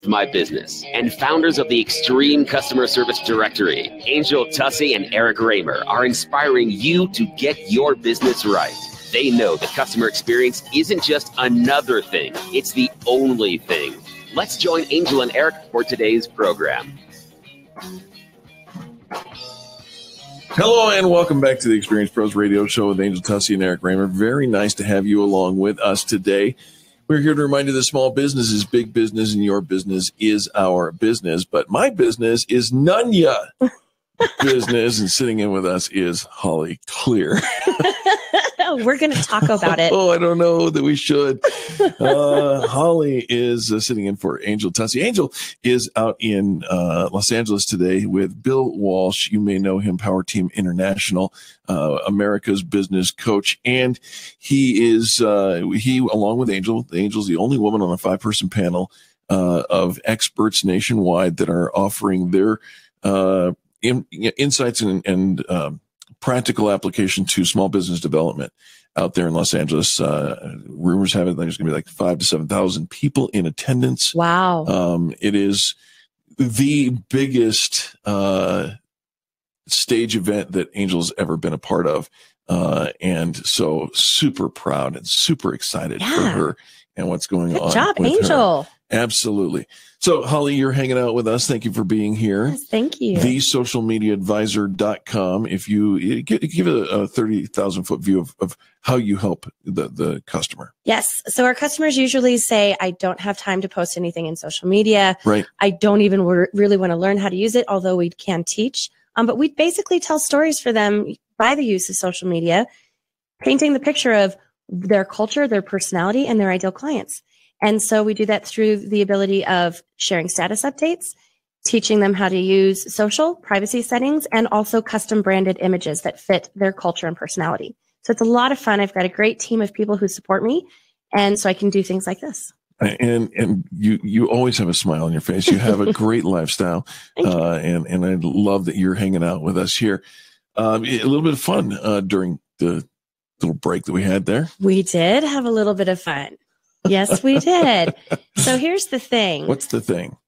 My Business and founders of the Extreme Customer Service Directory, Angel Tussey and Eric Raymer, are inspiring you to get your business right. They know the customer experience isn't just another thing, it's the only thing. Let's join Angel and Eric for today's program. Hello and welcome back to the Experience Pros Radio Show with Angel Tussey and Eric Raymer. Very nice to have you along with us today. We're here to remind you that small business is big business and your business is our business. But my business is none ya business. And sitting in with us is Holly Clear. We're going to talk about it. I don't know that we should. Holly is sitting in for Angel Tussey. Angel is out in Los Angeles today with Bill Walsh. You may know him, Power Team International, America's business coach. And he is, along with Angel, Angel's the only woman on a 5-person panel of experts nationwide that are offering their insights and practical application to small business development out there in Los Angeles. Rumors have it there's going to be like 5,000 to 7,000 people in attendance. Wow. It is the biggest stage event that Angel's ever been a part of. And so super proud and super excited for her and what's going on. Good job, with Angel. Her. Absolutely. So, Holly, you're hanging out with us. Thank you for being here. Yes, thank you. TheSocialMediaAdvisor.com. If you give a 30,000-foot view of how you help the customer. Yes. So our customers usually say, I don't have time to post anything in social media. Right. I don't even really want to learn how to use it, although we can teach. But we basically tell stories for them by the use of social media, painting the picture of their culture, their personality, and their ideal clients. And so we do that through the ability of sharing status updates, teaching them how to use social privacy settings, and also custom branded images that fit their culture and personality. So it's a lot of fun. I've got a great team of people who support me. And so I can do things like this. And you always have a smile on your face. You have a great lifestyle. And I love that you're hanging out with us here. A little bit of fun during the little break that we had there. We did have a little bit of fun. Yes, we did. So here's the thing. What's the thing?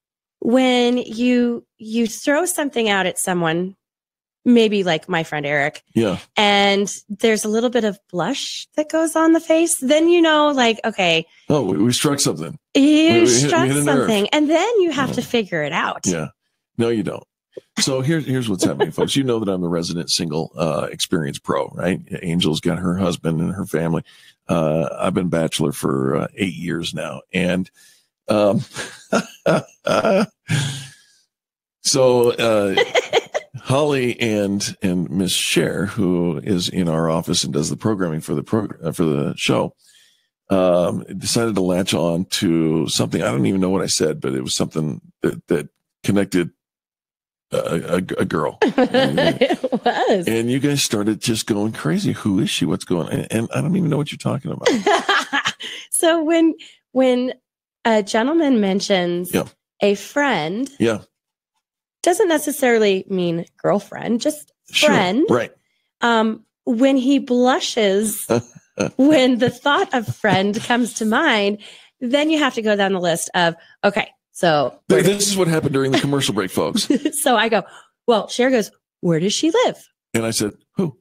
When you throw something out at someone, maybe like my friend Eric, and there's a little bit of blush that goes on the face, then you know, like, okay. Oh, we struck something. You struck something, and then you have to figure it out. Yeah. No, you don't. So here's what's happening, folks. You know that I'm the resident single experience pro, right? Angel's got her husband and her family. I've been bachelor for 8 years now. And so Holly and Miss Cher, who is in our office and does the programming for the show, decided to latch on to something. I don't even know what I said, but it was something that connected a girl. It was. And you guys started just going crazy. Who is she? What's going on? And I don't even know what you're talking about. So when a gentleman mentions a friend, doesn't necessarily mean girlfriend, just friend. Right. When he blushes, when the thought of friend comes to mind, then you have to go down the list of, okay, so this is what happened during the commercial break, folks. So I go, well, Cher goes, where does she live? And I said, who?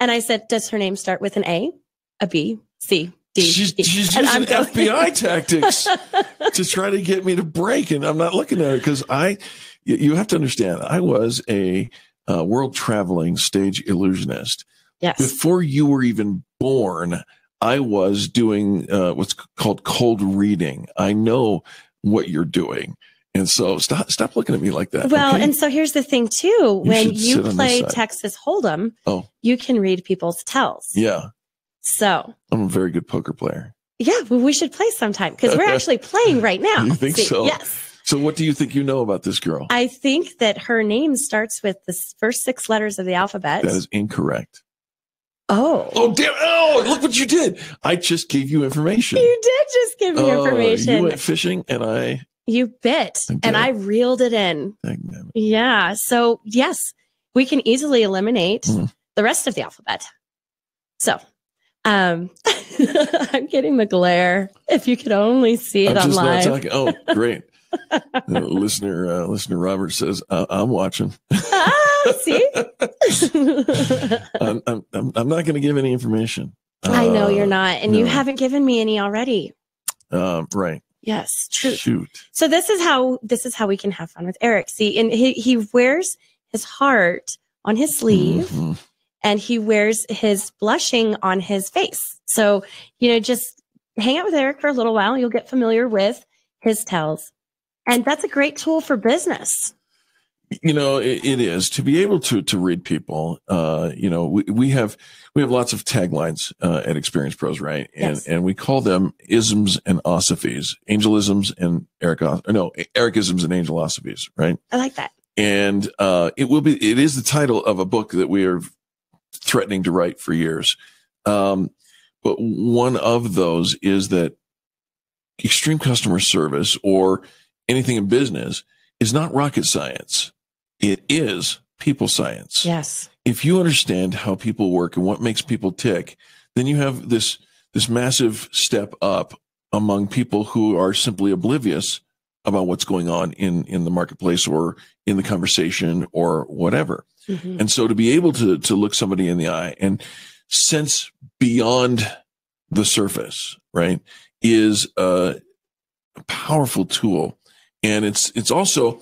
And I said, does her name start with an A, a B, C, D? She's using FBI tactics to try to get me to break. And I'm not looking at it because you have to understand, I was a world traveling stage illusionist. Yes. Before you were even born, I was doing what's called cold reading. I know what you're doing. And so stop looking at me like that. Well, okay? And so here's the thing too. When you play Texas Hold'em, you can read people's tells. Yeah. So I'm a very good poker player. Yeah, well, we should play sometime because we're actually playing right now. You think so? Yes. So what do you think you know about this girl? I think that her name starts with the first 6 letters of the alphabet. That is incorrect. Oh, damn. Oh, look what you did. I just gave you information. You did just give me information. You went fishing and You bit. And I reeled it in. Yeah. So yes, we can easily eliminate the rest of the alphabet. So, I'm getting the glare. If you could only see it I'm just online. not talking. Oh, great. Listener Robert says, I'm watching. See? I'm not going to give any information. I know you're not. And you no. haven't given me any already. Right. Yes, true. Shoot. So this is how we can have fun with Eric. See, and he wears his heart on his sleeve, Mm-hmm. and he wears his blushing on his face. So, just hang out with Eric for a little while. You'll get familiar with his tells. And that's a great tool for business. It is to be able to read people. We have lots of taglines at Experience Pros, right? Yes. And we call them isms and osophies, angelisms and Ericisms and angelosophies, right? I like that. And it is the title of a book that we are threatening to write for years. But one of those is that extreme customer service or anything in business is not rocket science. It is people science. Yes. If you understand how people work and what makes people tick, then you have this massive step up among people who are simply oblivious about what's going on in the marketplace or in the conversation or whatever. Mm-hmm. And so to be able to look somebody in the eye and sense beyond the surface, right, is a powerful tool. And it's also,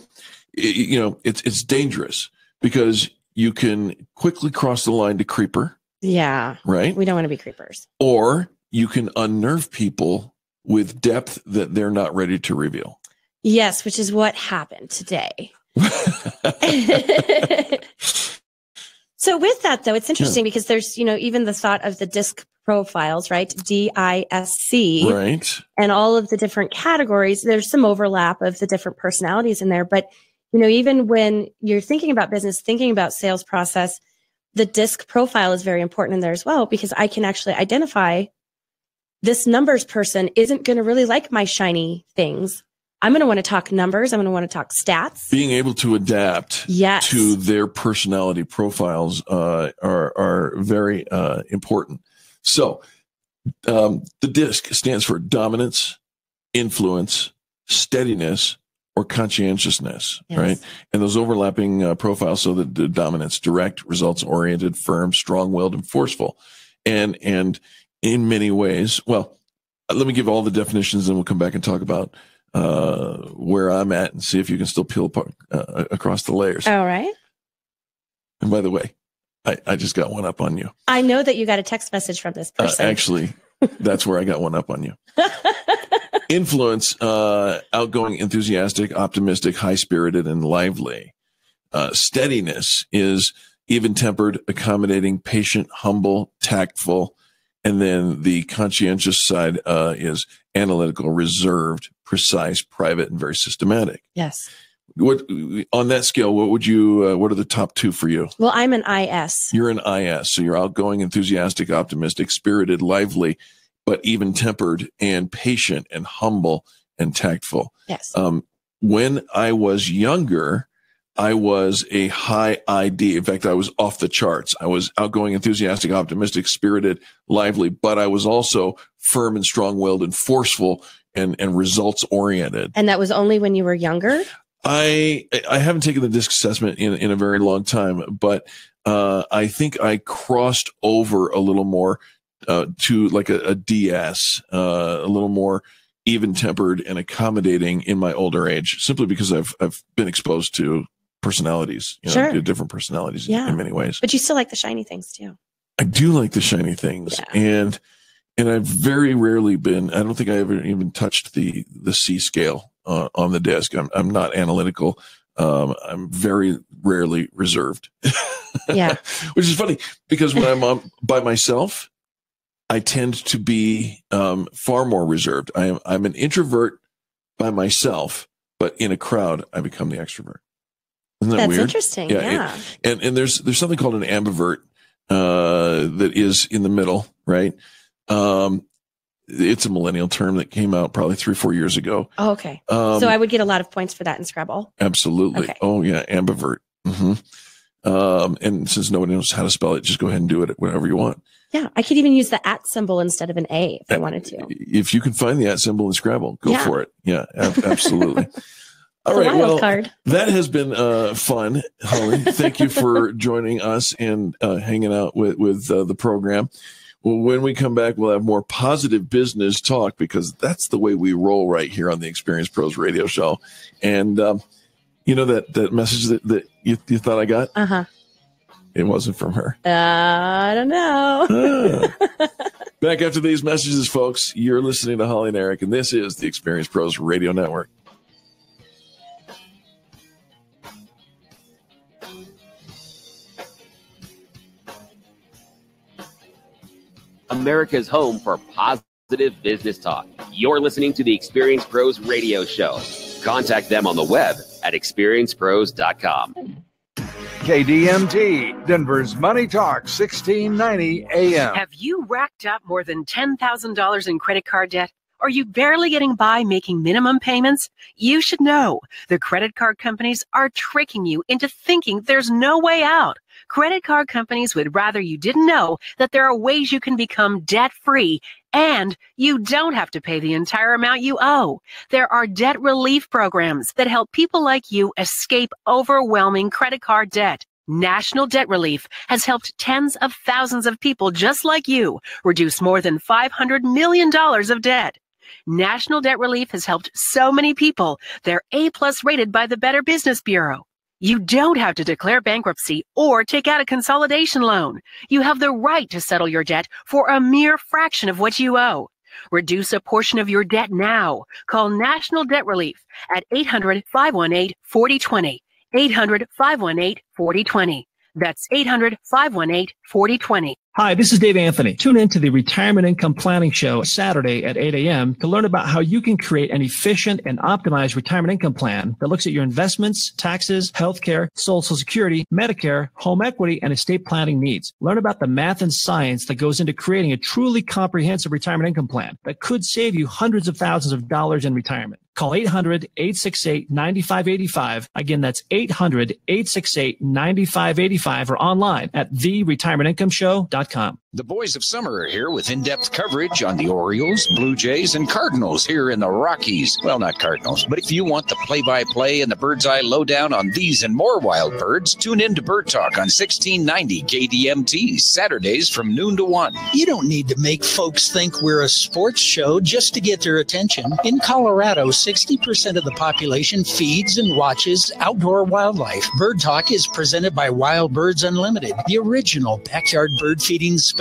it's dangerous because you can quickly cross the line to creeper. Yeah. Right. We don't want to be creepers. Or you can unnerve people with depth that they're not ready to reveal. Yes, which is what happened today. So with that, though, it's interesting because there's, even the thought of the DISC profiles, right? DISC. Right. And all of the different categories. There's some overlap of the different personalities in there. But, even when you're thinking about business, thinking about sales process, the DISC profile is very important in there as well, because I can actually identify this numbers person isn't going to really like my shiny things. I'm going to want to talk numbers. I'm going to want to talk stats. Being able to adapt to their personality profiles are very important. So the DISC stands for dominance, influence, steadiness, or conscientiousness, yes. right? And those overlapping profiles, so that the dominance, direct, results-oriented, firm, strong-willed, and forceful. And in many ways, well, let me give all the definitions and we'll come back and talk about where I'm at and see if you can still peel apart, across the layers. All right. And by the way, I just got one up on you. I know that you got a text message from this person. Actually, that's where I got one up on you. Influence, outgoing, enthusiastic, optimistic, high-spirited, and lively. Steadiness is even-tempered, accommodating, patient, humble, tactful. And then the conscientious side is analytical, reserved, precise, private, and very systematic. Yes. What on that scale? What would you? What are the top two for you? Well, I'm an IS. You're an IS, so you're outgoing, enthusiastic, optimistic, spirited, lively, but even-tempered and patient and humble and tactful. Yes. When I was younger, I was a high ID. In fact, I was off the charts. I was outgoing, enthusiastic, optimistic, spirited, lively, but I was also firm and strong-willed and forceful and results-oriented. And that was only when you were younger? I haven't taken the DISC assessment in a very long time, but I think I crossed over a little more to like a DS, a little more even-tempered and accommodating in my older age, simply because I've been exposed to personalities, sure. to different personalities in many ways. But you still like the shiny things too. I do like the shiny things, and I've very rarely been. I don't think I ever even touched the C scale on the DISC. I'm not analytical. I'm very rarely reserved. Yeah, which is funny because when I'm by myself, I tend to be far more reserved. I'm an introvert by myself, but in a crowd, I become the extrovert. Isn't that weird? That's interesting. Yeah. And there's something called an ambivert that is in the middle, right? It's a millennial term that came out probably 3 or 4 years ago. Oh, okay. So I would get a lot of points for that in Scrabble. Absolutely. Okay. Oh yeah, ambivert. Mm-hmm. And since nobody knows how to spell it, just go ahead and do it whatever you want. Yeah, I could even use the @ symbol instead of an A if I wanted to. If you can find the @ symbol in Scrabble, go for it. Yeah, absolutely. All right. wild Well, card. that has been fun, Holly. Thank you for joining us and hanging out with the program. Well, when we come back, we'll have more positive business talk because that's the way we roll right here on the Experience Pros Radio Show. And you know that message that you thought I got? Uh-huh. It wasn't from her. I don't know. Back after these messages, folks. You're listening to Holly and Eric, and this is the Experience Pros Radio Network. America's home for positive business talk. You're listening to the Experience Pros Radio Show. Contact them on the web at experiencepros.com. KDMT, Denver's Money Talk, 1690 AM. Have you racked up more than $10,000 in credit card debt? Are you barely getting by making minimum payments? You should know the credit card companies are tricking you into thinking there's no way out. Credit card companies would rather you didn't know that there are ways you can become debt-free and you don't have to pay the entire amount you owe. There are debt relief programs that help people like you escape overwhelming credit card debt. National Debt Relief has helped tens of thousands of people just like you reduce more than $500 million of debt. National Debt Relief has helped so many people. They're A+ rated by the Better Business Bureau. You don't have to declare bankruptcy or take out a consolidation loan. You have the right to settle your debt for a mere fraction of what you owe. Reduce a portion of your debt now. Call National Debt Relief at 800-518-4020. 800-518-4020. That's 800-518-4020. Hi, this is Dave Anthony. Tune in to the Retirement Income Planning Show Saturday at 8 a.m. to learn about how you can create an efficient and optimized retirement income plan that looks at your investments, taxes, healthcare, Social Security, Medicare, home equity, and estate planning needs. Learn about the math and science that goes into creating a truly comprehensive retirement income plan that could save you hundreds of thousands of dollars in retirement. Call 800-868-9585. Again, that's 800-868-9585 or online at theretirementIncomeshow.com. The boys of summer are here with in-depth coverage on the Orioles, Blue Jays, and Cardinals here in the Rockies. Well, not Cardinals, but if you want the play-by-play and the bird's eye lowdown on these and more wild birds, tune in to Bird Talk on 1690 KDMT, Saturdays from noon to 1. You don't need to make folks think we're a sports show just to get their attention. In Colorado, 60% of the population feeds and watches outdoor wildlife. Bird Talk is presented by Wild Birds Unlimited, the original backyard bird feeding specialists.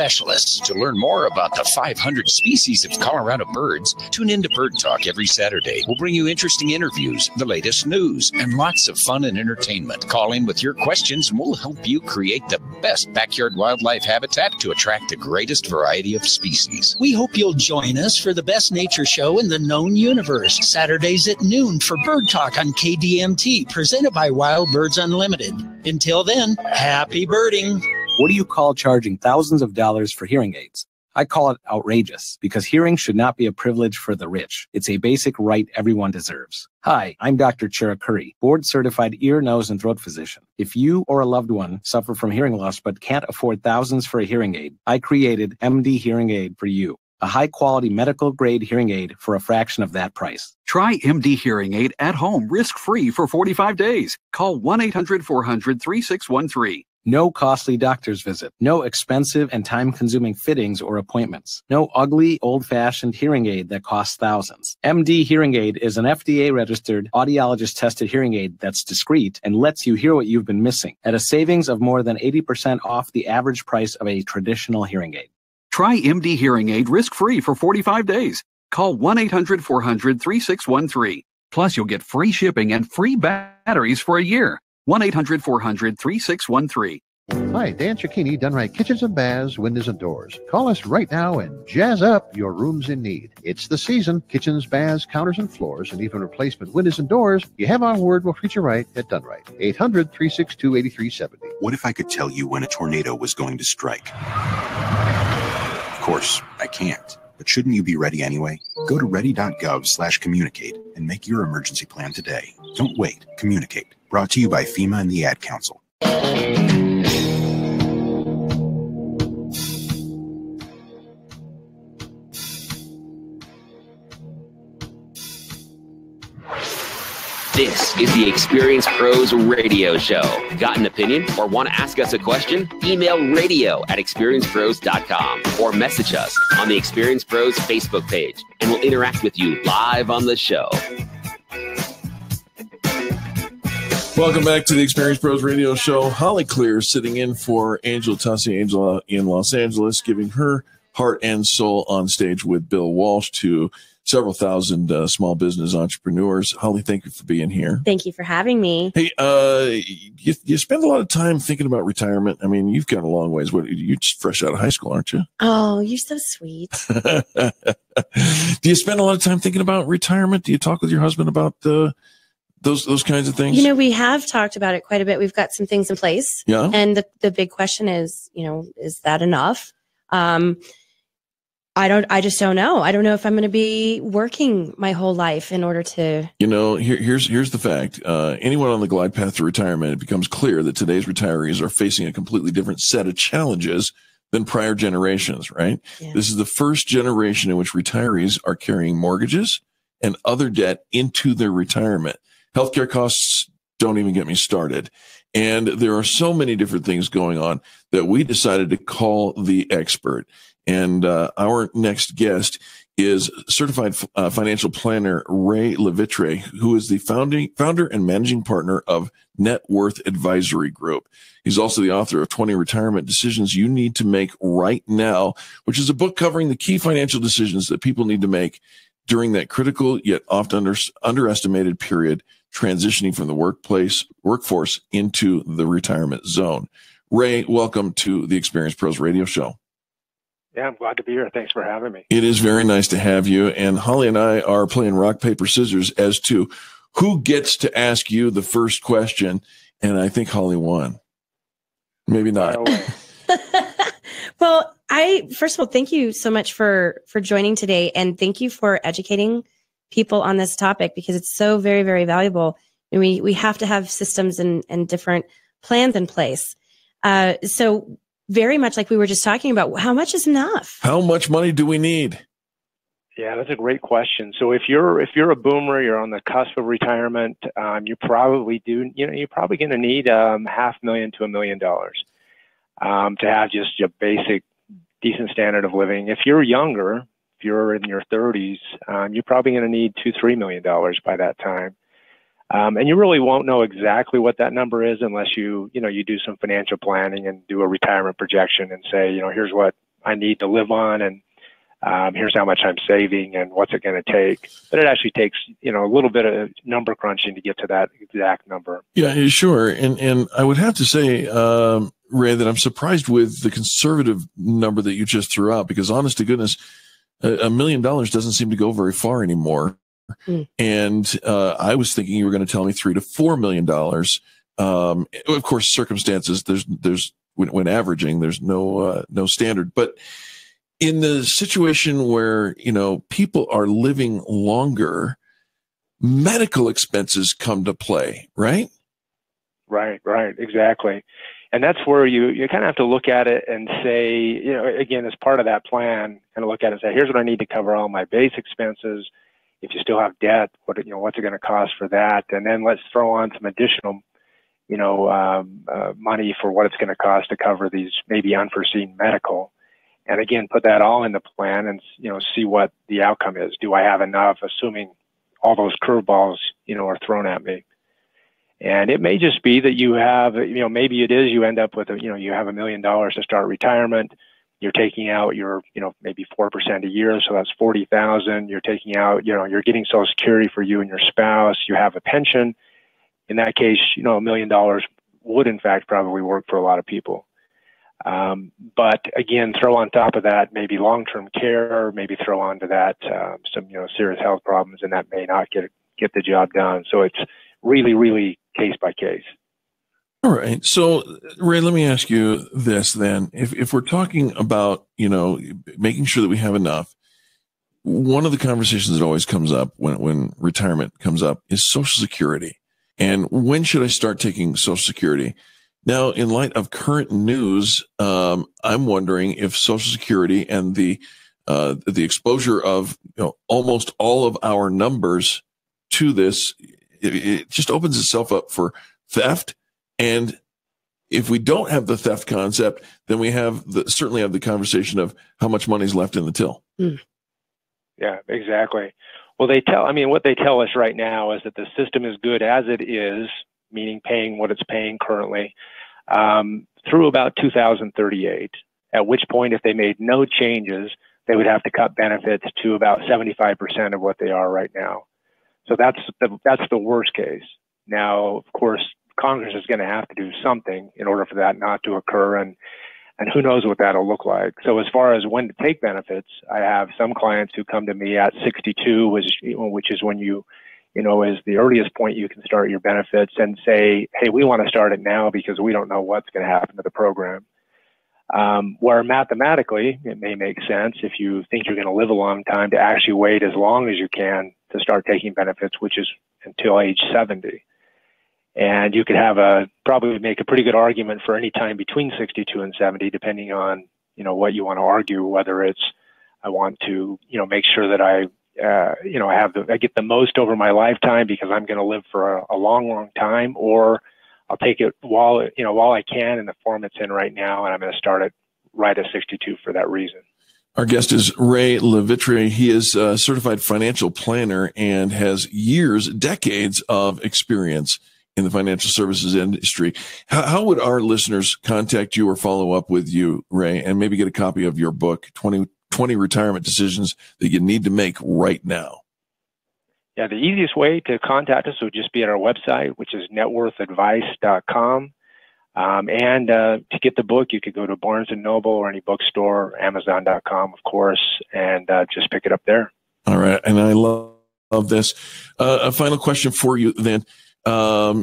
To learn more about the 500 species of Colorado birds, tune in to Bird Talk every Saturday. We'll bring you interesting interviews, the latest news, and lots of fun and entertainment. Call in with your questions and we'll help you create the best backyard wildlife habitat to attract the greatest variety of species. We hope you'll join us for the best nature show in the known universe, Saturdays at noon for Bird Talk on KDMT, presented by Wild Birds Unlimited. Until then, happy birding. What do you call charging thousands of dollars for hearing aids? I call it outrageous because hearing should not be a privilege for the rich. It's a basic right everyone deserves. Hi, I'm Dr. Chira Curry, board-certified ear, nose, and throat physician. If you or a loved one suffer from hearing loss but can't afford thousands for a hearing aid, I created MD Hearing Aid for you, a high-quality medical-grade hearing aid for a fraction of that price. Try MD Hearing Aid at home, risk-free for 45 days. Call 1-800-400-3613. No costly doctor's visit. No expensive and time-consuming fittings or appointments. No ugly, old-fashioned hearing aid that costs thousands. MD Hearing Aid is an FDA-registered, audiologist-tested hearing aid that's discreet and lets you hear what you've been missing at a savings of more than 80% off the average price of a traditional hearing aid. Try MD Hearing Aid risk-free for 45 days. Call 1-800-400-3613. Plus, you'll get free shipping and free batteries for a year. 1-800-400-3613. Hi, Dan Cicchini, Done Right Kitchens and Baths, Windows and Doors. Call us right now and jazz up your rooms in need. It's the season. Kitchens, baths, counters and floors, and even replacement windows and doors. You have our word, we'll treat you right at Done Right. 800-362-8370. What if I could tell you when a tornado was going to strike? Of course, I can't. But shouldn't you be ready anyway? Go to ready.gov/communicate and make your emergency plan today. Don't wait. Communicate. Brought to you by FEMA and the Ad Council. This is the Experience Pros Radio Show. Got an opinion or want to ask us a question? Email radio@experiencepros.com or message us on the Experience Pros Facebook page, and we'll interact with you live on the show. Welcome back to the Experience Pros Radio Show. Holly Clear sitting in for Angel Tussey, Angela in Los Angeles, giving her heart and soul on stage with Bill Walsh to several thousand small business entrepreneurs. Holly, thank you for being here. Thank you for having me. Hey, you spend a lot of time thinking about retirement. I mean, you've got a long ways. You're just fresh out of high school, aren't you? Oh, you're so sweet. Do you spend a lot of time thinking about retirement? Do you talk with your husband about those kinds of things? You know, we have talked about it quite a bit. We've got some things in place. Yeah. And the big question is, is that enough? I just don't know. I don't know if I'm going to be working my whole life in order to. Here's the fact. Anyone on the glide path to retirement, it becomes clear that today's retirees are facing a completely different set of challenges than prior generations, right? Yeah. This is the first generation in which retirees are carrying mortgages and other debt into their retirement. Healthcare costs don't even get me started. And there are so many different things going on that we decided to call the expert. And our next guest is certified financial planner Ray Levitre, who is the founder and managing partner of Net Worth Advisory Group. He's also the author of 20 Retirement Decisions You Need to Make Right Now, which is a book covering the key financial decisions that people need to make during that critical yet often underestimated period, transitioning from the workforce into the retirement zone. Ray, welcome to the Experience Pros Radio Show. Yeah, I'm glad to be here. Thanks for having me. It is very nice to have you. And Holly and I are playing rock, paper, scissors as to who gets to ask you the first question. And I think Holly won. Maybe not. Well, first of all, thank you so much for joining today. And thank you for educating people on this topic, because it's so very, very valuable. And we have to have systems and different plans in place. So very much like we were just talking about, how much is enough? How much money do we need? Yeah, that's a great question. So if you're a boomer, you're on the cusp of retirement, you're probably going to need $500,000 to $1 million to have just a basic, decent standard of living. If you're younger, if you're in your 30s, you're probably going to need $2-3 million by that time. And you really won't know exactly what that number is unless you do some financial planning and do a retirement projection and say, here's what I need to live on, and here's how much I'm saving, and what's it going to take. But it actually takes, a little bit of number crunching to get to that exact number. Yeah, sure. And I would have to say, Ray, that I'm surprised with the conservative number that you just threw out, because honest to goodness, $1 million doesn't seem to go very far anymore. And I was thinking you were going to tell me $3 to $4 million. Of course, circumstances, there's when averaging, there's no standard. But in the situation where, people are living longer, medical expenses come to play, right? Right, exactly. And that's where you kind of have to look at it and say, again, as part of that plan, kind of look at it and say, here's what I need to cover all my base expenses. If you still have debt, what's it going to cost for that? And then let's throw on some additional, money for what it's going to cost to cover these maybe unforeseen medical. And again, put that all in the plan and, see what the outcome is. Do I have enough, assuming all those curveballs, are thrown at me? And it may just be that you have, maybe it is you end up with, you have $1 million to start retirement. You're taking out your, maybe 4% a year. So that's 40,000. You're taking out, you're getting Social Security for you and your spouse. You have a pension. In that case, $1 million would in fact probably work for a lot of people. But again, throw on top of that, maybe long-term care, maybe throw onto that, some, serious health problems, and that may not get the job done. So it's really, really case by case. All right. So, Ray, let me ask you this then. If we're talking about, making sure that we have enough, one of the conversations that always comes up when retirement comes up is Social Security. And when should I start taking Social Security? Now, in light of current news, I'm wondering if Social Security and the exposure of almost all of our numbers to this it just opens itself up for theft. And if we don't have the theft concept, then we certainly have the conversation of how much money's left in the till. Yeah, exactly. Well, what they tell us right now is that the system is good as it is, meaning paying what it's paying currently, through about 2038, at which point, if they made no changes, they would have to cut benefits to about 75% of what they are right now. So that's the worst case. Now, of course, Congress is going to have to do something in order for that not to occur, and who knows what that'll look like. So as far as when to take benefits, I have some clients who come to me at 62, which is when is the earliest point you can start your benefits, and say, hey, we want to start it now because we don't know what's going to happen to the program. Where mathematically, it may make sense if you think you're going to live a long time to actually wait as long as you can to start taking benefits, which is until age 70. And you could probably make a pretty good argument for any time between 62 and 70, depending on, what you want to argue, whether it's, I want to, make sure that I get the most over my lifetime because I'm going to live for a long, long time, or I'll take it while I can in the form it's in right now, and I'm going to start it right at 62 for that reason. Our guest is Ray Levitre. He is a certified financial planner and has decades of experience in the financial services industry. How would our listeners contact you or follow up with you, Ray, and maybe get a copy of your book, 20 Retirement Decisions That You Need to Make Right Now? Yeah, the easiest way to contact us would just be at our website, which is networthadvice.com. And to get the book, you could go to Barnes & Noble or any bookstore, Amazon.com, of course, and just pick it up there. All right. And I love this. A final question for you then. Are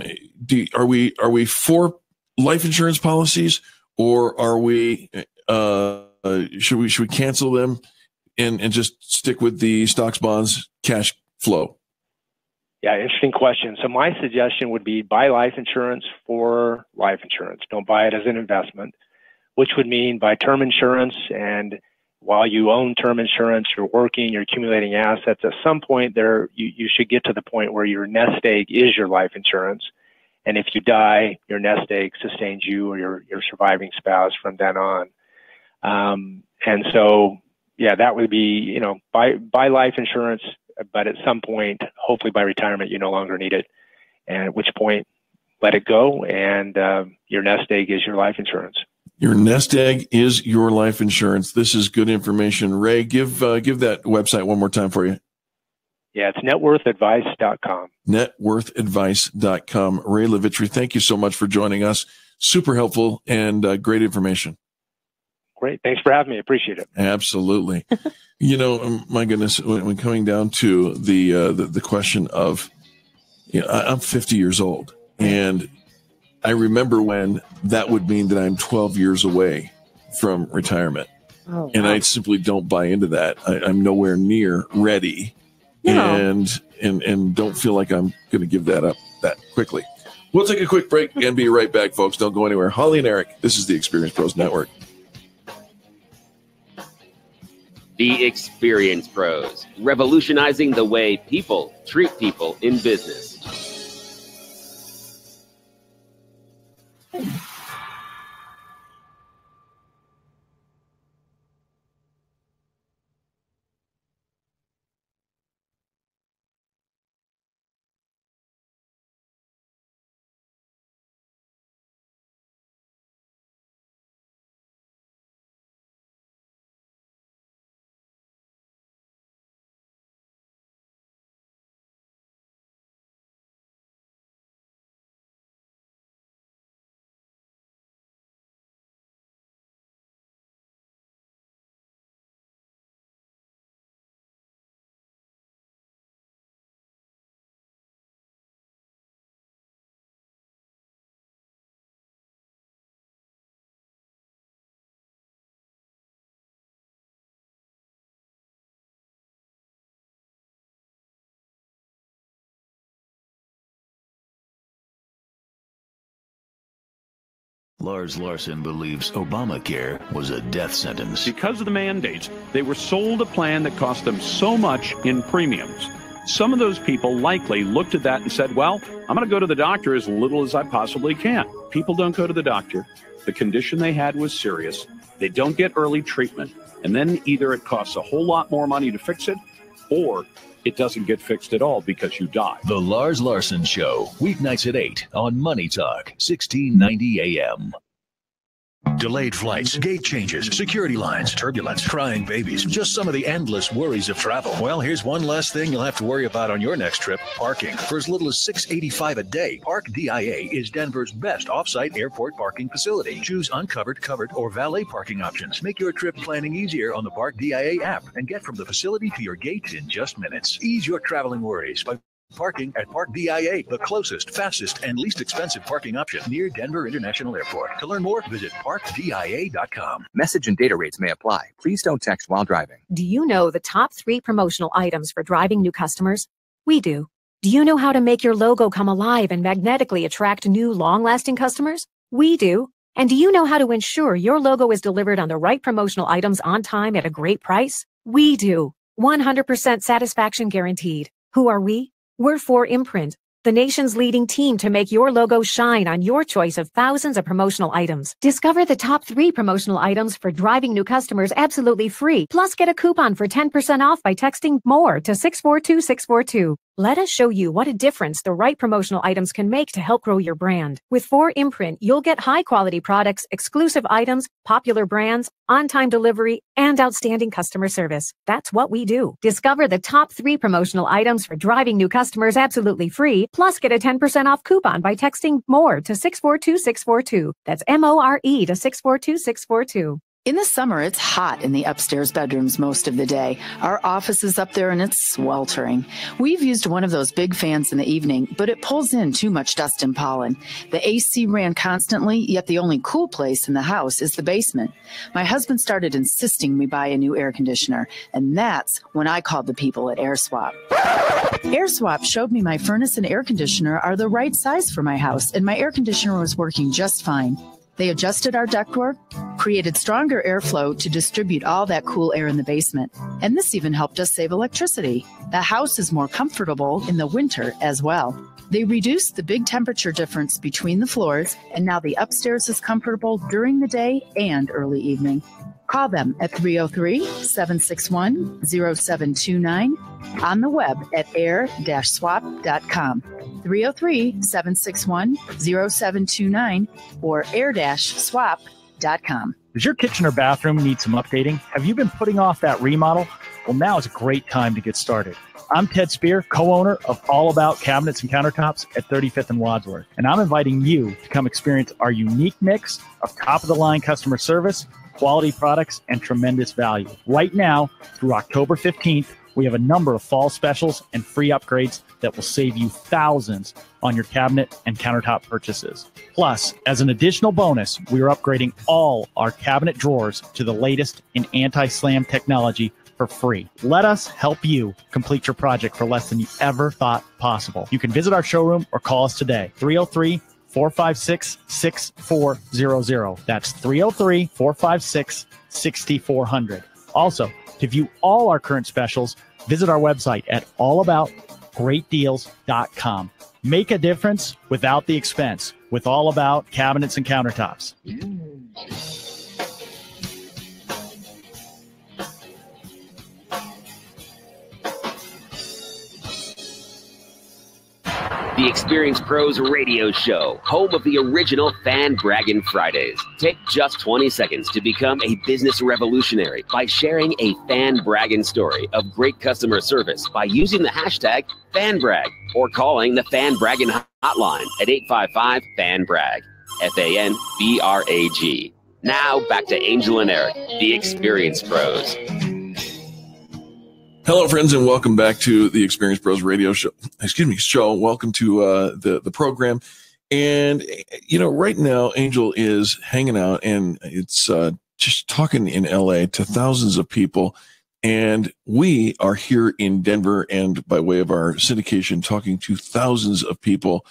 we for life insurance policies, or are we should we cancel them and just stick with the stocks, bonds, cash flow? Yeah, interesting question. So my suggestion would be buy life insurance for life insurance. Don't buy it as an investment, which would mean buy term insurance. And while you own term insurance, you're working, you're accumulating assets. At some point you should get to the point where your nest egg is your life insurance. And if you die, your nest egg sustains you or your surviving spouse from then on. And so, yeah, that would be, buy life insurance, but at some point, hopefully by retirement, you no longer need it. And at which point, let it go, and your nest egg is your life insurance. Your nest egg is your life insurance. This is good information. Ray, give that website one more time for you. Yeah, it's networthadvice.com. Networthadvice.com. Ray Levitre, thank you so much for joining us. Super helpful and great information. Great. Thanks for having me. Appreciate it. Absolutely. My goodness, when coming down to the question of, I'm 50 years old, and I remember when that would mean that I'm 12 years away from retirement. Oh, wow. And I simply don't buy into that. I'm nowhere near ready, and don't feel like I'm going to give that up that quickly. We'll take a quick break and be right back, folks. Don't go anywhere. Holly and Eric, this is the Experience Pros Network. The Experience Pros, revolutionizing the way people treat people in business. Lars Larson believes Obamacare was a death sentence. Because of the mandates, they were sold a plan that cost them so much in premiums. Some of those people likely looked at that and said, well, I'm going to go to the doctor as little as I possibly can. People don't go to the doctor. The condition they had was serious. They don't get early treatment. And then either it costs a whole lot more money to fix it, or it doesn't get fixed at all because you die. The Lars Larson Show, weeknights at 8 on Money Talk, 1690 AM. Delayed flights, gate changes, security lines, turbulence, crying babies, just some of the endless worries of travel. Well, here's one less thing you'll have to worry about on your next trip: parking. For as little as $6.85 a day, Park DIA is Denver's best off-site airport parking facility. Choose uncovered, covered, or valet parking options. Make your trip planning easier on the Park DIA app and get from the facility to your gate in just minutes. Ease your traveling worries by parking at Park DIA, the closest, fastest, and least expensive parking option near Denver International Airport. To learn more, visit parkdia.com. Message and data rates may apply. Please don't text while driving. Do you know the top 3 promotional items for driving new customers? We do. Do you know how to make your logo come alive and magnetically attract new, long-lasting customers? We do. And do you know how to ensure your logo is delivered on the right promotional items on time at a great price? We do. 100% satisfaction guaranteed. Who are we? We're 4imprint, the nation's leading team to make your logo shine on your choice of thousands of promotional items. Discover the top 3 promotional items for driving new customers absolutely free. Plus, get a coupon for 10% off by texting MORE to 642-642. Let us show you what a difference the right promotional items can make to help grow your brand. With 4imprint, you'll get high-quality products, exclusive items, popular brands, on-time delivery, and outstanding customer service. That's what we do. Discover the top 3 promotional items for driving new customers absolutely free, plus get a 10% off coupon by texting MORE to 642-642. That's MORE to 642-642. In the summer, it's hot in the upstairs bedrooms most of the day. Our office is up there and it's sweltering. We've used one of those big fans in the evening, but it pulls in too much dust and pollen. The AC ran constantly, yet the only cool place in the house is the basement. My husband started insisting we buy a new air conditioner, and that's when I called the people at AirSwap. AirSwap showed me my furnace and air conditioner are the right size for my house, and my air conditioner was working just fine. They adjusted our ductwork, created stronger airflow to distribute all that cool air in the basement. And this even helped us save electricity. The house is more comfortable in the winter as well. They reduced the big temperature difference between the floors, and now the upstairs is comfortable during the day and early evening. Call them at 303-761-0729, on the web at air-swap.com, 303-761-0729, or air-swap.com. Does your kitchen or bathroom need some updating? Have you been putting off that remodel? Well, now is a great time to get started. I'm Ted Spear, co-owner of All About Cabinets and Countertops at 35th and Wadsworth, and I'm inviting you to come experience our unique mix of top-of-the-line customer service, quality products, and tremendous value. Right now, through October 15th, we have a number of fall specials and free upgrades that will save you thousands on your cabinet and countertop purchases. Plus, as an additional bonus, we are upgrading all our cabinet drawers to the latest in anti-slam technology for free. Let us help you complete your project for less than you ever thought possible. You can visit our showroom or call us today, 303-456-6400. That's 303-456-6400. Also, to view all our current specials, visit our website at allaboutgreatdeals.com. Make a difference without the expense with All About Cabinets and Countertops. The Experience Pros Radio Show, home of the original Fan Braggin' Fridays. Take just 20 seconds to become a business revolutionary by sharing a fan bragging story of great customer service by using the hashtag FanBrag or calling the Fan Braggin' hotline at 855-FAN-BRAG, FANBRAG. Now back to Angel and Eric, the Experience Pros. Hello, friends, and welcome back to the Experience Pros Radio Show. Show. Welcome to the program. And, you know, right now, Angel is hanging out, and it's just talking in L.A. to thousands of people. And we are here in Denver, and by way of our syndication, talking to thousands of people.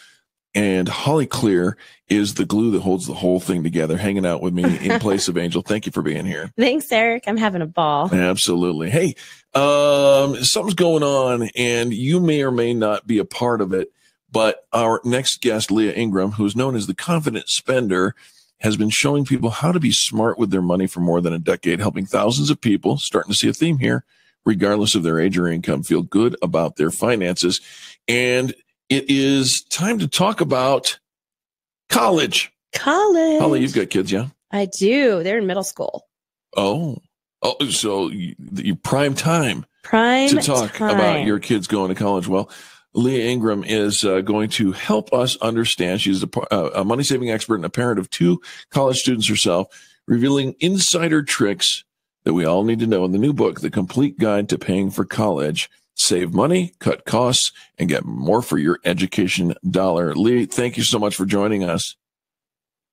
And Holly Clear is the glue that holds the whole thing together, hanging out with me in place of Angel. Thank you for being here. Thanks, Eric. I'm having a ball. Absolutely. Hey, Something's going on, and you may or may not be a part of it. But our next guest, Leah Ingram, who's known as the Confident Spender, has been showing people how to be smart with their money for more than a decade, helping thousands of people, starting to see a theme here, regardless of their age or income, feel good about their finances. And it is time to talk about college. College. Holly, you've got kids, yeah? I do. They're in middle school. Oh, so you prime time Prime to talk time. about your kids going to college. Well, Leah Ingram is going to help us understand. She's a money-saving expert and a parent of 2 college students herself, revealing insider tricks that we all need to know in the new book, The Complete Guide to Paying for College. Save money, cut costs, and get more for your education dollar. Lee, thank you so much for joining us.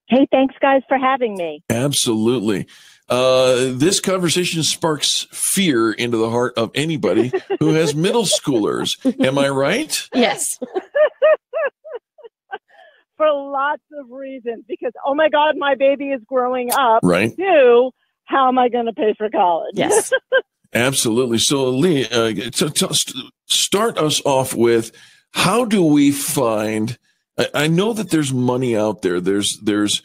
Hey, thanks, guys, for having me. Absolutely. This conversation sparks fear into the heart of anybody who has middle schoolers. Am I right? Yes. For lots of reasons, because, oh my God, my baby is growing up. Right. Too. How am I going to pay for college? Yes. Absolutely. So, Lee, start us off with, how do we find, I know that there's money out there. There's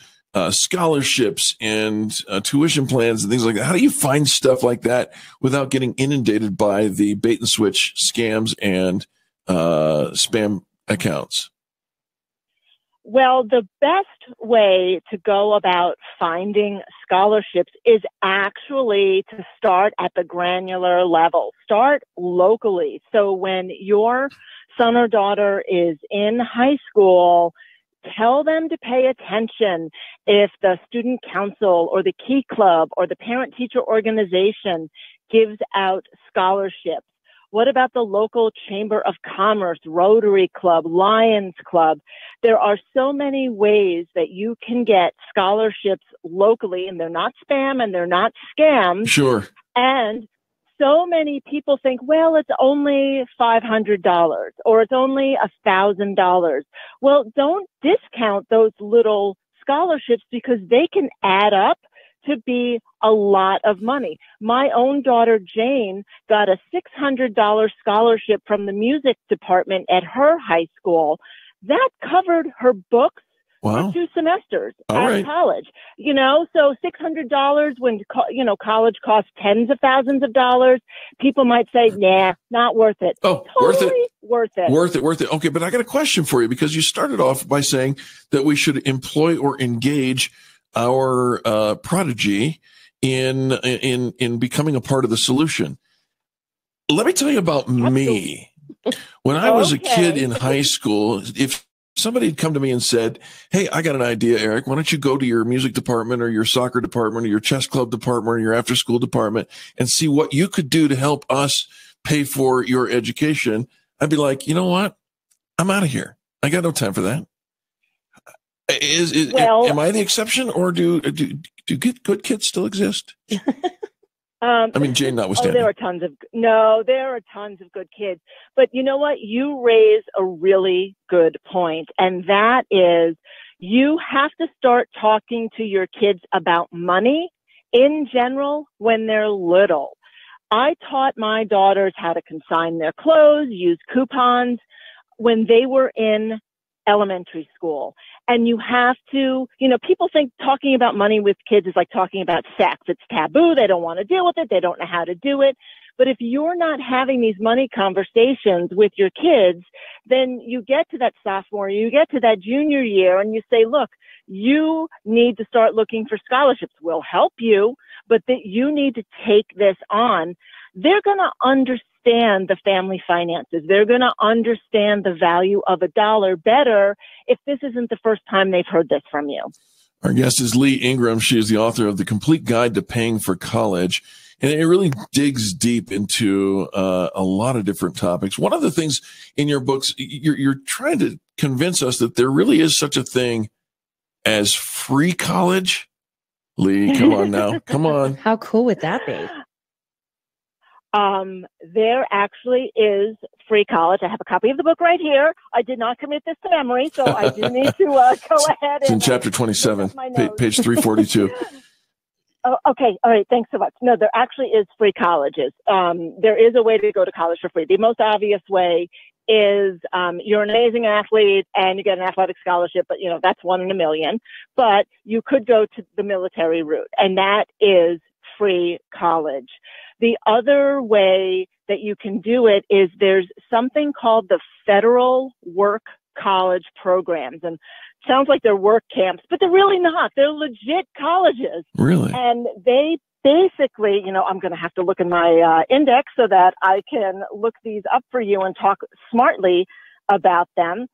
scholarships and tuition plans and things like that. How do you find stuff like that without getting inundated by the bait and switch scams and spam accounts? Well, the best way to go about finding scholarships is actually to start at the granular level. Start locally. So when your son or daughter is in high school, tell them to pay attention if the student council or the Key Club or the parent-teacher organization gives out scholarships. What about the local Chamber of Commerce, Rotary Club, Lions Club? There are so many ways that you can get scholarships locally, and they're not spam and they're not scams. Sure. And so many people think, well, it's only $500 or it's only $1,000. Well, don't discount those little scholarships because they can add up to be a lot of money. My own daughter, Jane, got a $600 scholarship from the music department at her high school. That covered her books for 2 semesters at college. You know, so $600 when, college costs tens of thousands of dollars, people might say, nah, not worth it. Oh, totally worth it. Worth it. Okay, but I got a question for you, because you started off by saying that we should employ or engage our prodigy in becoming a part of the solution. Let me tell you about me. When I was a kid in high school, if somebody had come to me and said, hey, I got an idea, Eric, why don't you go to your music department or your soccer department or your chess club department or your after school department and see what you could do to help us pay for your education, I'd be like, you know what? I'm out of here. I got no time for that. Am I the exception, or do good kids still exist? I mean, Jane notwithstanding. There are tons of good kids. But you know what? You raise a really good point, and that is you have to start talking to your kids about money in general when they're little. I taught my daughters how to consign their clothes, use coupons when they were in elementary school. And you have to, people think talking about money with kids is like talking about sex. It's taboo. They don't want to deal with it. They don't know how to do it. But if you're not having these money conversations with your kids, then you get to that sophomore, you get to that junior year, and you say, look, you need to start looking for scholarships. We'll help you, but that you need to take this on. They're going to understand the family finances. They're going to understand the value of a dollar better if this isn't the first time they've heard this from you. Our guest is Lee Ingram. She is the author of The Complete Guide to Paying for College. And it really digs deep into a lot of different topics. One of the things in your books, you're trying to convince us that there really is such a thing as free college. Lee, come on now. Come on. How cool would that be? There actually is free college. I have a copy of the book right here. I did not commit this to memory, so I do need to go ahead. It's in chapter 27, page 342. Oh, okay. All right. Thanks so much. No, there actually is free colleges. There is a way to go to college for free. The most obvious way is you're an amazing athlete and you get an athletic scholarship, but that's 1 in a million. But you could go to the military route, and that is free college. The other way that you can do it is there's something called the federal work college programs, and sounds like they're work camps, but they're really not. They're legit colleges. Really? And they basically, I'm going to have to look in my index so that I can look these up for you and talk smartly about them.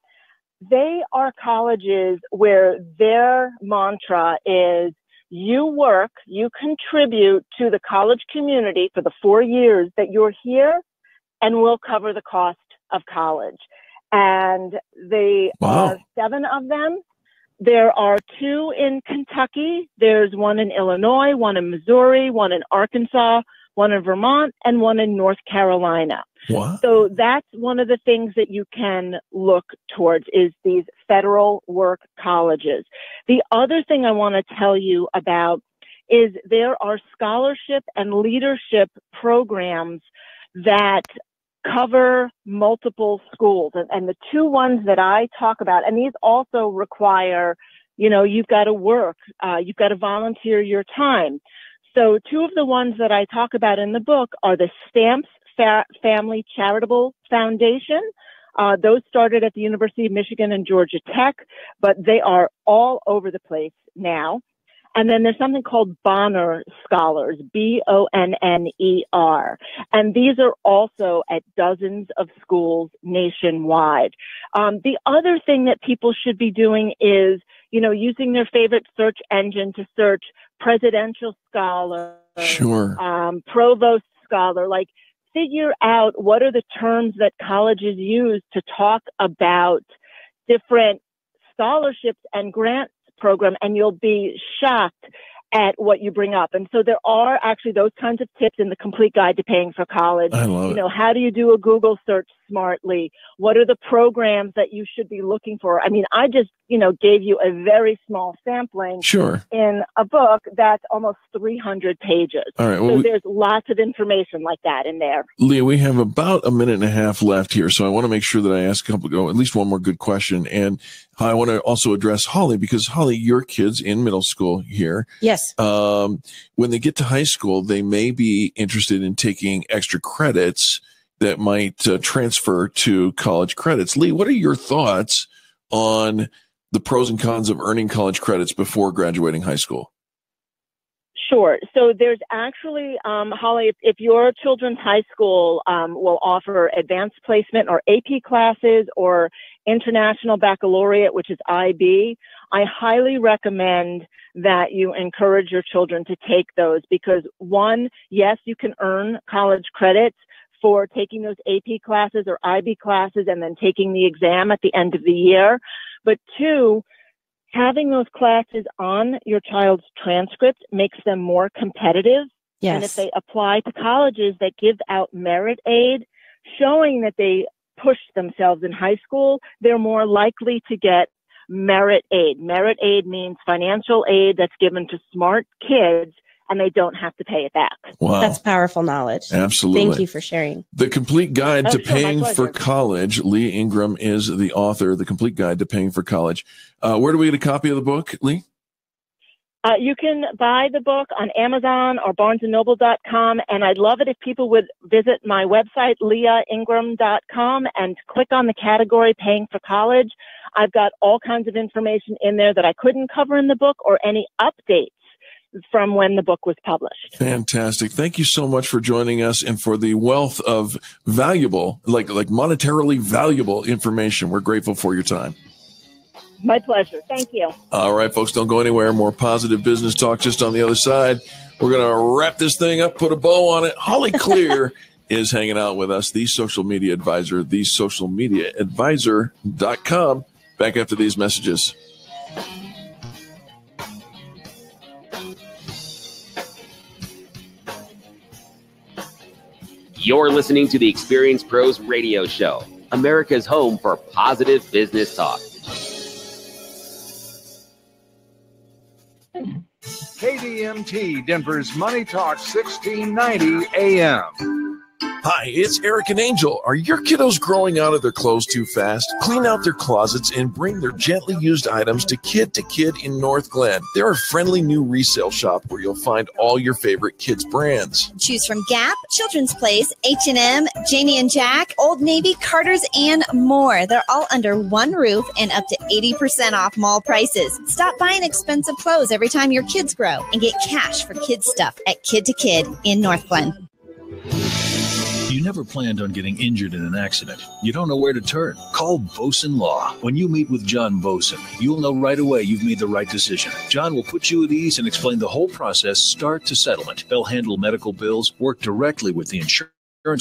They are colleges where their mantra is you work, you contribute to the college community for the 4 years that you're here, and we'll cover the cost of college. And there are 7 of them. There are 2 in Kentucky. There's 1 in Illinois, 1 in Missouri, 1 in Arkansas, 1 in Vermont, and 1 in North Carolina. Wow. So that's one of the things that you can look towards is these federal work colleges. The other thing I want to tell you about is there are scholarship and leadership programs that cover multiple schools. And the 2 ones that I talk about, and these also require, you've got to work, you've got to volunteer your time. So 2 of the ones that I talk about in the book are the Stamps Family Charitable Foundation. Those started at the University of Michigan and Georgia Tech, but they are all over the place now. And then there's something called Bonner Scholars, Bonner. And these are also at dozens of schools nationwide. The other thing that people should be doing is, using their favorite search engine to search presidential scholar, sure, provost scholar, figure out what are the terms that colleges use to talk about different scholarships and grant program, and you'll be shocked at what you bring up. And so there are actually those kinds of tips in the Complete Guide to Paying for College. I love it. How do you do a Google search smartly? What are the programs that you should be looking for? I mean, I just, gave you a very small sampling Sure. in a book that's almost 300 pages. All right. Well, so there's lots of information like that in there. Leah, we have about a minute and a half left here, so I want to make sure that I ask at least one more good question. And I want to also address Holly, because Holly, your kids in middle school here. Yes. When they get to high school, they may be interested in taking extra credits that might transfer to college credits. Lee, what are your thoughts on the pros and cons of earning college credits before graduating high school? Sure. So there's actually, Holly, if your children's high school will offer advanced placement or AP classes or International Baccalaureate, which is IB, I highly recommend that you encourage your children to take those because, 1, yes, you can earn college credits for taking those AP classes or IB classes and then taking the exam at the end of the year. But 2, having those classes on your child's transcript makes them more competitive. Yes. And if they apply to colleges that give out merit aid, showing that they pushed themselves in high school, they're more likely to get merit aid. Merit aid means financial aid that's given to smart kids, and they don't have to pay it back. Wow. That's powerful knowledge. Absolutely. Thank you for sharing. The Complete Guide to sure, Paying for College. Lee Ingram is the author, The Complete Guide to Paying for College. Where do we get a copy of the book, Lee? You can buy the book on Amazon or barnesandnoble.com, and I'd love it if people would visit my website, leahingram.com, and click on the category Paying for College. I've got all kinds of information in there that I couldn't cover in the book or any updates from when the book was published. Fantastic. Thank you so much for joining us and for the wealth of valuable, like monetarily valuable information. We're grateful for your time. My pleasure. Thank you. All right, folks, don't go anywhere. More positive business talk just on the other side. We're going to wrap this thing up, put a bow on it. Holly Clear is hanging out with us, the social media advisor, thesocialmediaadvisor.com. Back after these messages. You're listening to the Experience Pros Radio Show, America's home for positive business talk. KDMT, Denver's Money Talk 1690 AM. Hi, it's Eric and Angel. Are your kiddos growing out of their clothes too fast? Clean out their closets and bring their gently used items to Kid in North Glen. They're a friendly new resale shop where you'll find all your favorite kids' brands. Choose from Gap, Children's Place, H&M, Janie and Jack, Old Navy, Carter's, and more. They're all under one roof and up to 80% off mall prices. Stop buying expensive clothes every time your kids grow and get cash for kids' stuff at Kid in North Glen. You never planned on getting injured in an accident. You don't know where to turn. Call Boson Law. When you meet with John Boson, you'll know right away you've made the right decision. John will put you at ease and explain the whole process, start to settlement. They'll handle medical bills, work directly with the insurance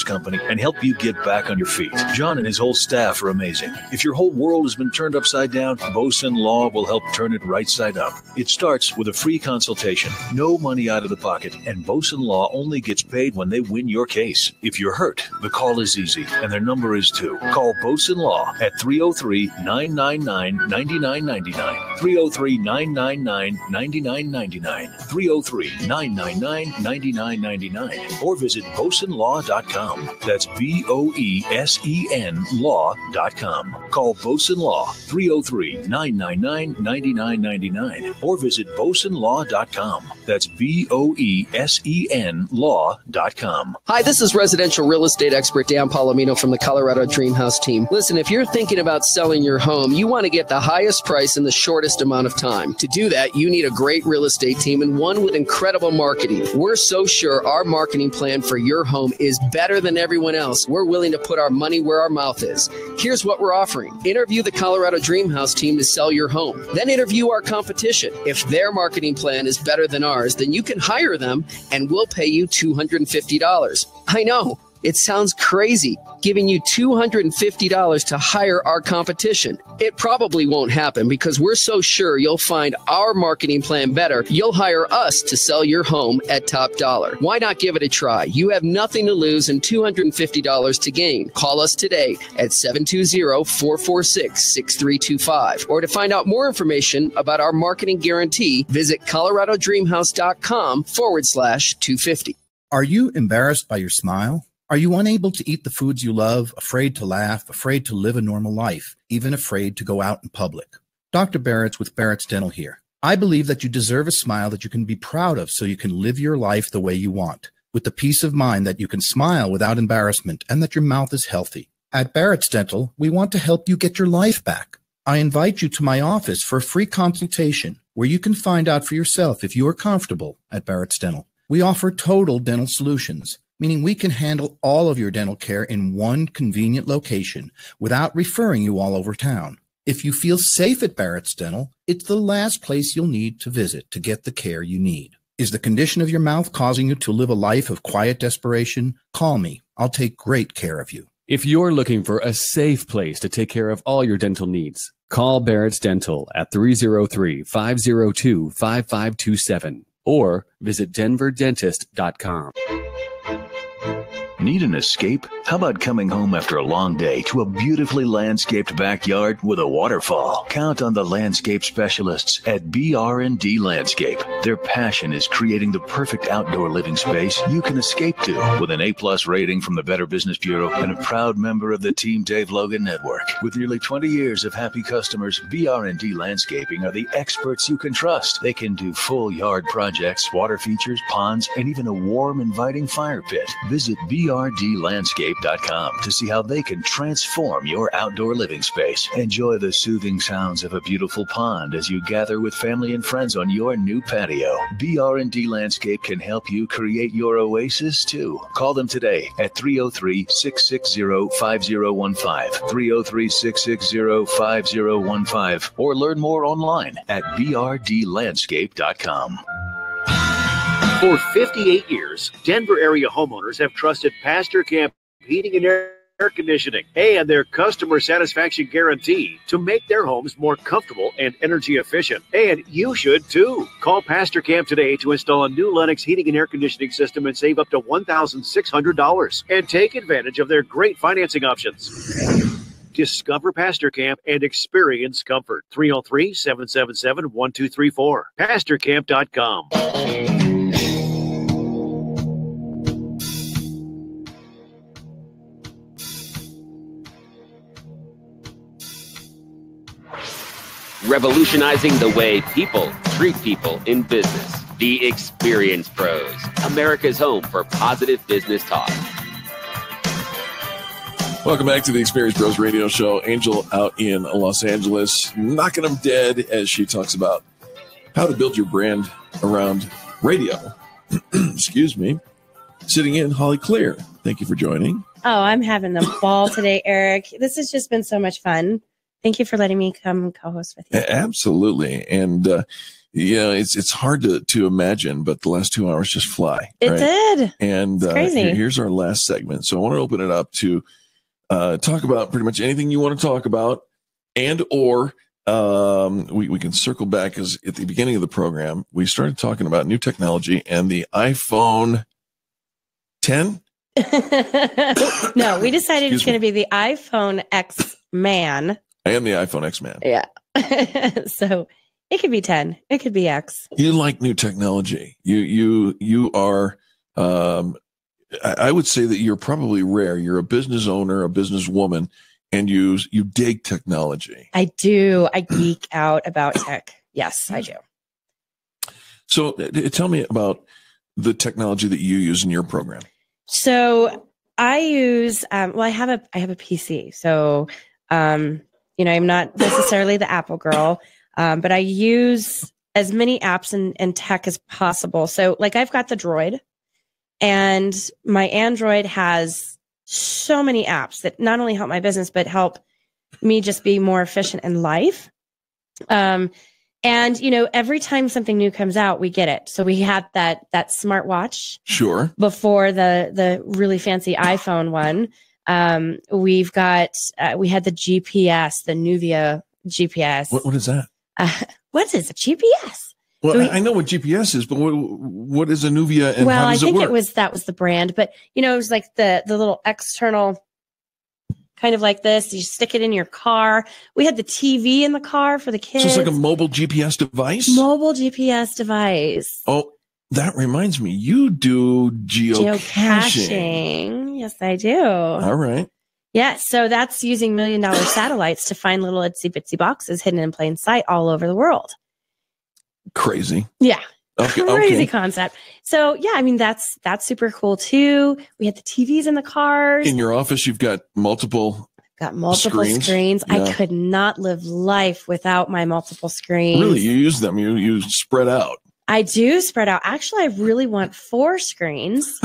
company, and help you get back on your feet. John and his whole staff are amazing. If your whole world has been turned upside down, Boson Law will help turn it right side up. It starts with a free consultation, no money out of the pocket, and Boson Law only gets paid when they win your case. If you're hurt, the call is easy, and their number is too. Call Boson Law at 303-999-9999, 303-999-9999, 303-999-9999, or visit bosonlaw.com. That's BOESEN law.com. Call Boson Law 303-999-9999 or visit bosonlaw.com. That's BOESEN law.com. Hi, this is residential real estate expert Dan Palomino from the Colorado Dream House team. Listen, if you're thinking about selling your home, you want to get the highest price in the shortest amount of time. To do that, you need a great real estate team and one with incredible marketing. We're so sure our marketing plan for your home is better than everyone else. We're willing to put our money where our mouth is. Here's what we're offering. Interview the Colorado Dream House team to sell your home. Then interview our competition. If their marketing plan is better than ours, then you can hire them and we'll pay you $250. I know. It sounds crazy, giving you $250 to hire our competition. It probably won't happen because we're so sure you'll find our marketing plan better, you'll hire us to sell your home at top dollar. Why not give it a try? You have nothing to lose and $250 to gain. Call us today at 720-446-6325. Or to find out more information about our marketing guarantee, visit coloradodreamhouse.com/250. Are you embarrassed by your smile? Are you unable to eat the foods you love, afraid to laugh, afraid to live a normal life, even afraid to go out in public? Dr. Barrett's with Barrett's Dental here. I believe that you deserve a smile that you can be proud of so you can live your life the way you want, with the peace of mind that you can smile without embarrassment and that your mouth is healthy. At Barrett's Dental, we want to help you get your life back. I invite you to my office for a free consultation where you can find out for yourself if you are comfortable at Barrett's Dental. We offer total dental solutions, meaning we can handle all of your dental care in one convenient location without referring you all over town. If you feel safe at Barrett's Dental, it's the last place you'll need to visit to get the care you need. Is the condition of your mouth causing you to live a life of quiet desperation? Call me. I'll take great care of you. If you're looking for a safe place to take care of all your dental needs, call Barrett's Dental at 303-502-5527 or visit denverdentist.com. Need an escape? How about coming home after a long day to a beautifully landscaped backyard with a waterfall? Count on the landscape specialists at BR&D Landscape. Their passion is creating the perfect outdoor living space you can escape to. With an A+ rating from the Better Business Bureau and a proud member of the Team Dave Logan Network. With nearly 20 years of happy customers, BR&D Landscaping are the experts you can trust. They can do full yard projects, water features, ponds, and even a warm, inviting fire pit. Visit BRDlandscape.com to see how they can transform your outdoor living space. Enjoy the soothing sounds of a beautiful pond as you gather with family and friends on your new patio. BR&D Landscape can help you create your oasis too. Call them today at 303-660-5015, 303-660-5015, or learn more online at brdlandscape.com. For 58 years, Denver area homeowners have trusted Pastor Camp Heating and Air Conditioning and their customer satisfaction guarantee to make their homes more comfortable and energy efficient. And you should too. Call Pastor Camp today to install a new Lennox heating and air conditioning system and save up to $1,600 and take advantage of their great financing options. Discover Pastor Camp and experience comfort. 303-777-1234. PastorCamp.com. Revolutionizing the way people treat people in business. The Experience Pros, America's home for positive business talk. Welcome back to the Experience Pros Radio Show. Angel out in Los Angeles, knocking them dead as she talks about how to build your brand around radio. Excuse me. Sitting in, Holly Clear. Thank you for joining. Oh, I'm having the ball today, Eric. This has just been so much fun. Thank you for letting me come co-host with you. Absolutely. And, it's hard to imagine, but the last 2 hours just fly. It did. And crazy. Here's our last segment. So I want to open it up to talk about pretty much anything you want to talk about, and or we can circle back, because at the beginning of the program, we started talking about new technology and the iPhone 10. No, we decided it's going to be the iPhone X Man. I am the iPhone X Man. Yeah. So it could be 10. It could be X. You like new technology. You are, I would say that you're probably rare. You're a business owner, a businesswoman, and you dig technology. I do. I geek out about tech. Yes, I do. So tell me about the technology that you use in your program. So I use, I have a PC. So, I'm not necessarily the Apple girl, but I use as many apps and tech as possible. So like I've got the Droid, and my Android has so many apps that not only help my business, but help me just be more efficient in life. And, every time something new comes out, we get it. So we had that smartwatch. Sure. Before the really fancy iPhone one. We had the GPS, the Nuvia GPS. What is that? What is a GPS? Well, I know what GPS is, but what is a Nuvia, and how does it work? I think that was the brand, but it was like the little external, kind of like this. You stick it in your car. We had the TV in the car for the kids. So it's like a mobile GPS device? Mobile GPS device. Oh, that reminds me. You do geocaching. Yes, I do. All right. Yeah, so that's using $1 million satellites to find little itsy bitsy boxes hidden in plain sight all over the world. Crazy. Yeah. Okay, Crazy concept. So yeah, that's super cool too. We had the TVs in the cars. In your office, you've got multiple screens. Yeah. I could not live life without my multiple screens. Really? You use them. You spread out. I do spread out. Actually, I really want 4 screens.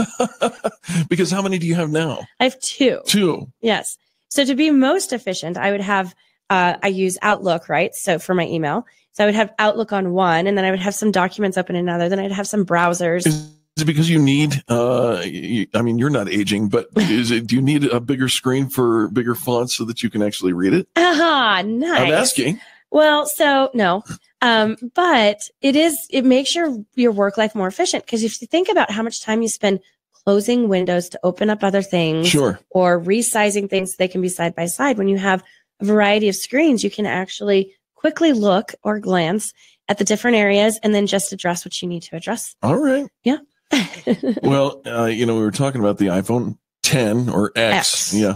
Because how many do you have now? I have 2. 2. Yes. So to be most efficient, I would have, I use Outlook, right? So for my email. So I would have Outlook on one, and then I would have some documents open in another. Then I'd have some browsers. Is it because you need, you're not aging, but do you need a bigger screen for bigger fonts so that you can actually read it? Nice. I'm asking. Well, so no. But it makes your work life more efficient, because if you think about how much time you spend closing windows to open up other things, sure, or resizing things so they can be side by side, when you have a variety of screens, you can actually quickly look or glance at the different areas and then just address what you need to address. All right. Yeah. Well, we were talking about the iPhone 10 or X. Yeah.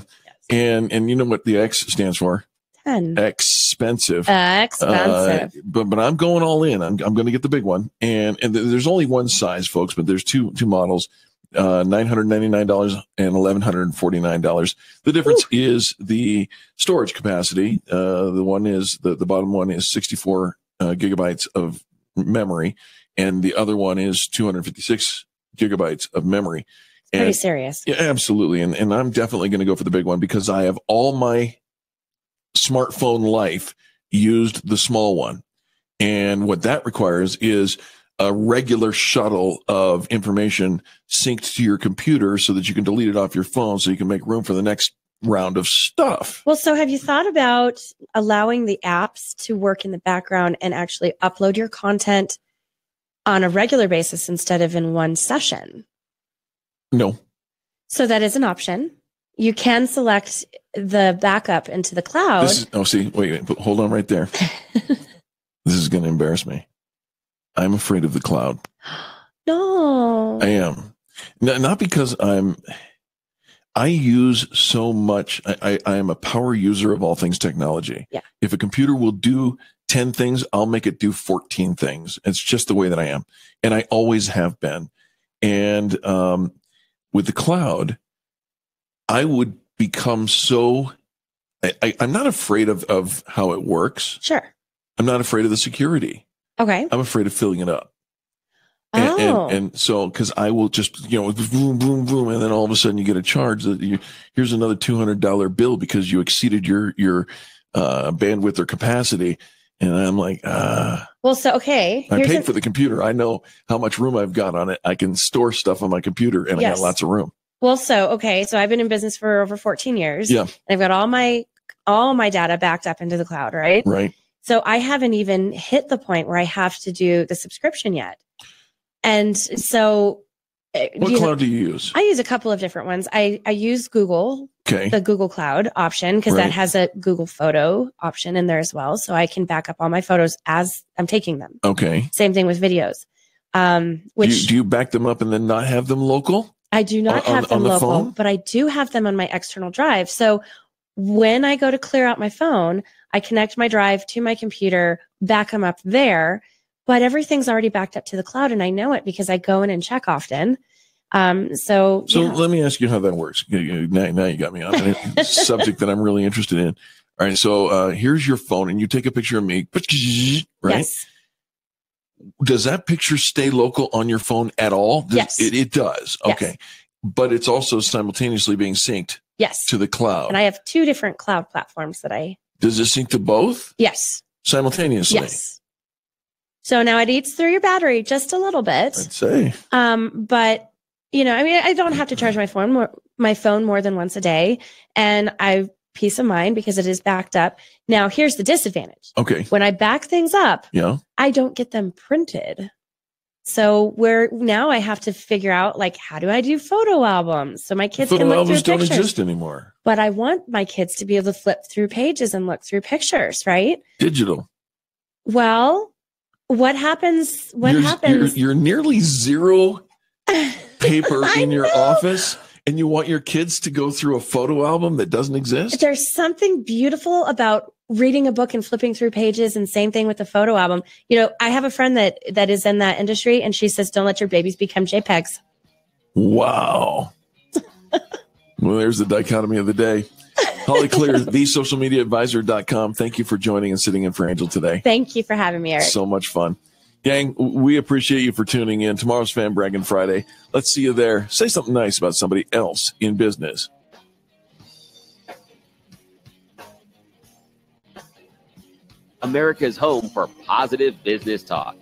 Yes. And you know what the X stands for? 10. Expensive. Expensive. But I'm going all in. I'm going to get the big one. And there's only one size, folks, but there's two models, $999 and $1,149. The difference is the storage capacity. The one is the bottom one is 64 gigabytes of memory, and the other one is 256 gigabytes of memory. And, pretty serious. Yeah, absolutely. And I'm definitely going to go for the big one, because I have all my smartphone life used the small one. And what that requires is a regular shuttle of information synced to your computer so that you can delete it off your phone so you can make room for the next round of stuff. Well, so have you thought about allowing the apps to work in the background and actually upload your content on a regular basis instead of in one session? No. So that is an option. You can select the backup into the cloud. Wait, hold on right there. This is going to embarrass me. I'm afraid of the cloud. No. I am. Not because I use so much. I am a power user of all things technology. Yeah. If a computer will do 10 things, I'll make it do 14 things. It's just the way that I am. And I always have been. And with the cloud, I would become so, I'm not afraid of how it works. Sure. I'm not afraid of the security. Okay. I'm afraid of filling it up. And so, because I will just, boom, boom, boom, and then all of a sudden you get a charge that here's another $200 bill because you exceeded your bandwidth or capacity. And I'm like, Well, so, okay. I paid for the computer. I know how much room I've got on it. I can store stuff on my computer, and I got lots of room. Well, so, okay. So I've been in business for over 14 years. Yeah. And I've got all my data backed up into the cloud, right? Right. So I haven't even hit the point where I have to do the subscription yet. And so what cloud do you use? I use a couple of different ones. I use Google, the Google Cloud option, because that has a Google Photo option in there as well. So I can back up all my photos as I'm taking them. Okay. Same thing with videos. Do you back them up and then not have them local? I do not have them local, phone? But I do have them on my external drive. So when I go to clear out my phone, I connect my drive to my computer, back them up there. But everything's already backed up to the cloud, and I know it because I go in and check often. So let me ask you how that works. Now you got me on a subject that I'm really interested in. All right, so here's your phone, and you take a picture of me, right? Yes. Does that picture stay local on your phone at all? Yes. It does. Okay. Yes. But it's also simultaneously being synced to the cloud. And I have 2 different cloud platforms that I... Does it sync to both? Yes. Simultaneously? Yes. So now it eats through your battery just a little bit. I'd say. But, I don't have to charge my phone more than once a day. And I have peace of mind because it is backed up. Now, here's the disadvantage. Okay. When I back things up, I don't get them printed. So now I have to figure out, how do I do photo albums so my kids can look through pictures? Photo albums don't exist anymore. But I want my kids to be able to flip through pages and look through pictures, right? Digital. Well, what happens? You're nearly zero paper in your office, and you want your kids to go through a photo album that doesn't exist? There's something beautiful about reading a book and flipping through pages, and same thing with the photo album. I have a friend that is in that industry, and she says, don't let your babies become JPEGs. Wow. Well, there's the dichotomy of the day. Holly Clear, thesocialmediaadvisor.com. Thank you for joining and sitting in for Angel today. Thank you for having me, Eric. So much fun. Gang, we appreciate you for tuning in. Tomorrow's Fan Bragging Friday. Let's see you there. Say something nice about somebody else in business. America's home for positive business talk.